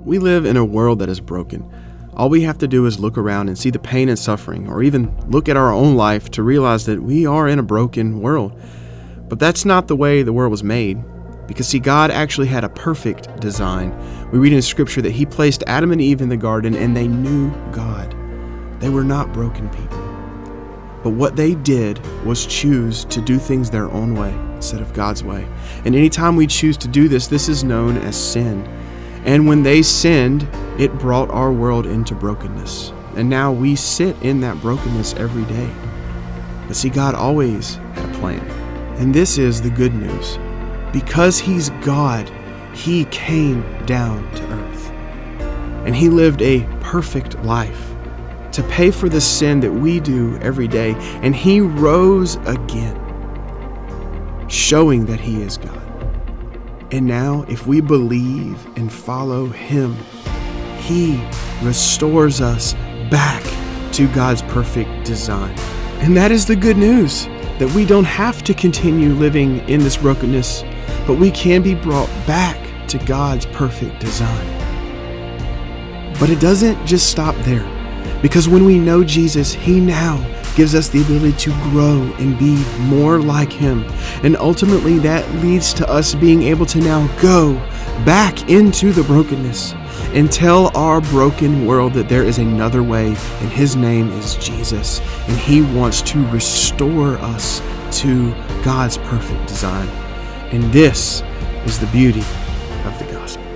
We live in a world that is broken. All we have to do is look around and see the pain and suffering, or even look at our own life to realize that we are in a broken world. But that's not the way the world was made. Because see, God actually had a perfect design. We read in Scripture that He placed Adam and Eve in the garden and they knew God. They were not broken people. But what they did was choose to do things their own way instead of God's way. And anytime we choose to do this, this is known as sin. And when they sinned, it brought our world into brokenness. And now we sit in that brokenness every day. But see, God always had a plan. And this is the good news. Because He's God, He came down to earth. And He lived a perfect life to pay for the sin that we do every day. And He rose again, showing that He is God. And now, if we believe and follow Him, He restores us back to God's perfect design. And that is the good news, that we don't have to continue living in this brokenness, but we can be brought back to God's perfect design. But it doesn't just stop there, because when we know Jesus, He now gives us the ability to grow and be more like Him. And ultimately that leads to us being able to now go back into the brokenness and tell our broken world that there is another way, and His name is Jesus. And He wants to restore us to God's perfect design. And this is the beauty of the gospel.